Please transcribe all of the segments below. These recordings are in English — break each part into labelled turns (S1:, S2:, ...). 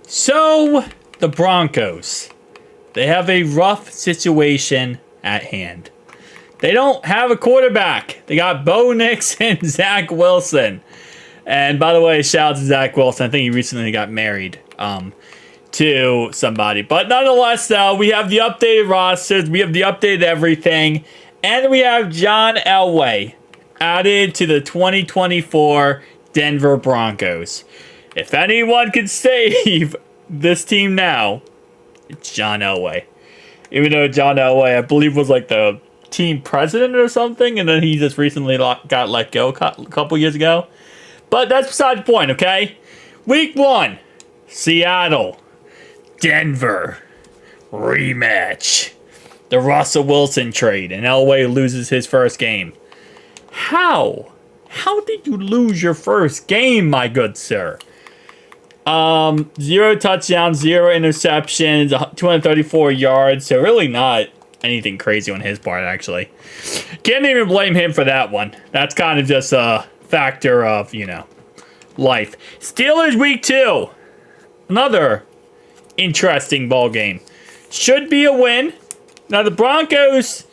S1: So, the Broncos, they have a rough situation at hand. They don't have a quarterback. They got Bo Nix and Zach Wilson. And by the way, shout out to Zach Wilson. I think he recently got married to somebody. But nonetheless, though, we have the updated rosters. We have the updated everything. And we have John Elway added to the 2024 Denver Broncos. If anyone can save this team now, it's John Elway. Even though John Elway, I believe, was like the team president or something, and then he just recently got let go a couple years ago. But that's beside the point, okay? Week 1, Seattle, Denver, rematch. The Russell Wilson trade, and Elway loses his first game. How? How did you lose your first game, my good sir? 0 touchdowns, 0 interceptions, 234 yards. So really not anything crazy on his part, actually. Can't even blame him for that one. That's kind of just a factor of, life. Steelers week 2. Another interesting ball game. Should be a win. Now the Broncos,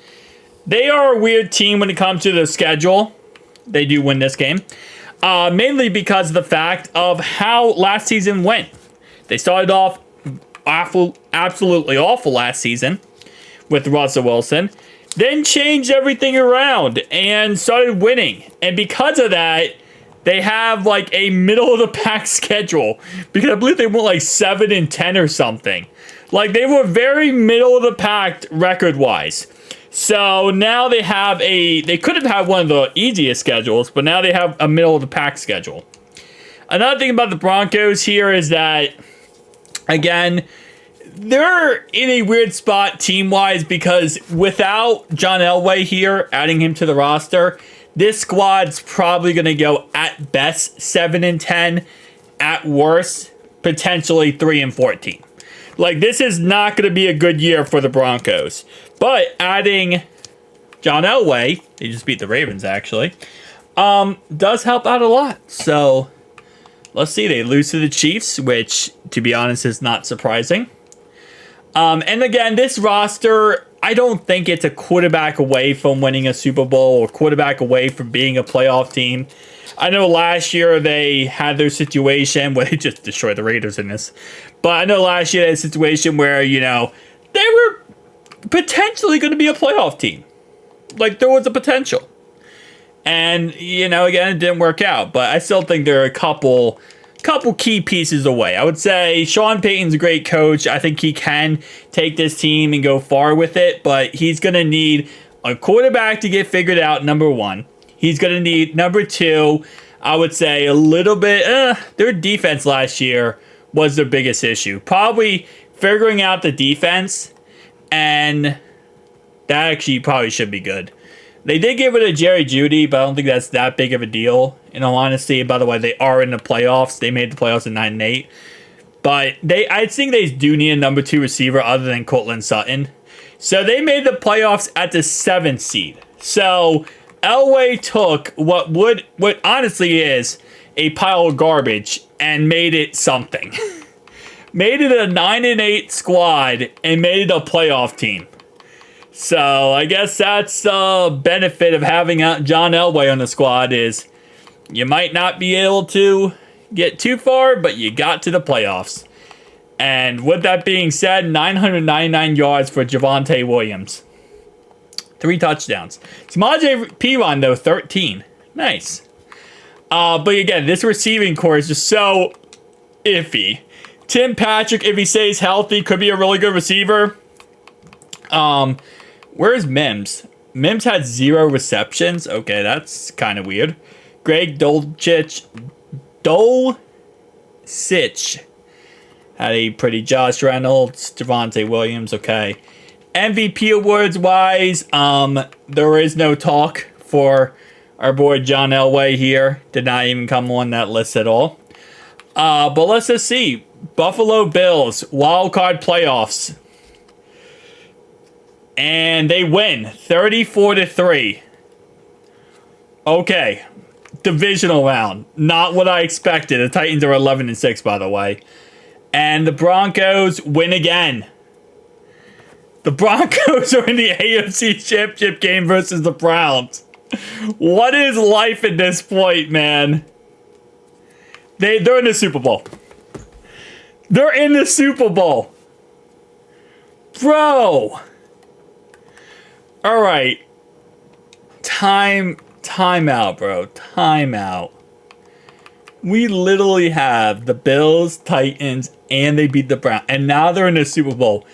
S1: they are a weird team when it comes to the schedule. They do win this game. Mainly because of the fact of how last season went. They started off absolutely awful last season with Russell Wilson. Then changed everything around and started winning. And because of that, they have like a middle of the pack schedule. Because I believe they went like 7-10 or something. Like they were very middle of the pack record wise. So now they could have had one of the easiest schedules, but now they have a middle of the pack schedule. Another thing about the Broncos here is that, again, they're in a weird spot team-wise because without John Elway here, adding him to the roster, this squad's probably going to go at best 7-10, at worst, potentially 3-14. Like, this is not going to be a good year for the Broncos. But adding John Elway, they just beat the Ravens, actually, does help out a lot. So, let's see. They lose to the Chiefs, which, to be honest, is not surprising. And again, this roster, I don't think it's a quarterback away from winning a Super Bowl or quarterback away from being a playoff team. I know last year they had their situation where they just destroyed the Raiders in this. But I know last year they had a situation where, they were potentially going to be a playoff team. Like, there was a potential. And, again, it didn't work out. But I still think there are a couple key pieces away. I would say Sean Payton's a great coach. I think he can take this team and go far with it. But he's going to need a quarterback to get figured out, number 1. He's going to need, number 2, I would say a little bit, their defense last year was their biggest issue. Probably figuring out the defense, and that actually probably should be good. They did get rid of Jerry Jeudy, but I don't think that's that big of a deal, in all honesty. By the way, they are in the playoffs. They made the playoffs in 9-8. But I think they do need a number 2 receiver other than Courtland Sutton. So they made the playoffs at the 7th seed. So Elway took what honestly is a pile of garbage and made it something. Made it a 9-8 squad and made it a playoff team. So I guess that's the benefit of having John Elway on the squad is you might not be able to get too far, but you got to the playoffs. And with that being said, 999 yards for Javonte Williams. 3 touchdowns. Samaje Perine, though, 13. Nice. But again, this receiving core is just so iffy. Tim Patrick, if he stays healthy, could be a really good receiver. Where's Mims? Mims had 0 receptions. Okay, that's kind of weird. Greg Dulcich had a pretty Josh Reynolds, Javonte Williams. Okay. MVP awards wise, there is no talk for our boy John Elway here. Did not even come on that list at all. But let's just see. Buffalo Bills, wild card playoffs. And they win 34-3. Okay. Divisional round. Not what I expected. The Titans are 11-6, by the way. And the Broncos win again. The Broncos are in the AFC Championship game versus the Browns. What is life at this point, man? They're in the Super Bowl. They're in the Super Bowl. Bro. All right. Time out, bro. Time out. We literally have the Bills, Titans, and they beat the Browns. And now they're in the Super Bowl.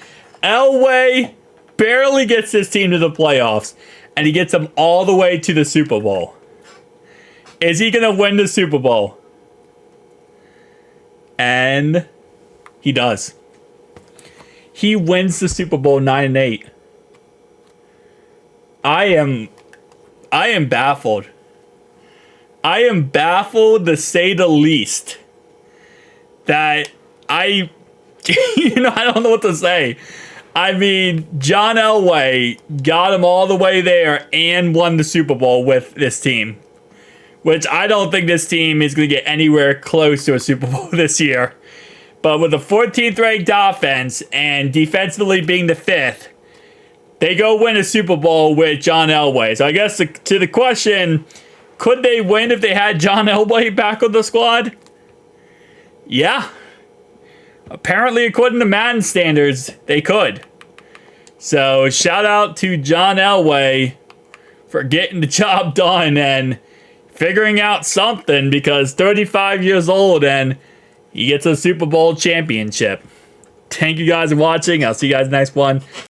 S1: Elway barely gets this team to the playoffs. And he gets them all the way to the Super Bowl. Is he going to win the Super Bowl? And he does. He wins the Super Bowl 9-8. I am baffled. I am baffled, to say the least. That I don't know what to say. I mean, John Elway got him all the way there and won the Super Bowl with this team. Which I don't think this team is going to get anywhere close to a Super Bowl this year. But with the 14th ranked offense and defensively being the 5th, they go win a Super Bowl with John Elway. So I guess to the question, could they win if they had John Elway back on the squad? Yeah. Apparently, according to Madden standards, they could. So, shout out to John Elway for getting the job done and figuring out something, because 35 years old and he gets a Super Bowl championship. Thank you guys for watching. I'll see you guys next one.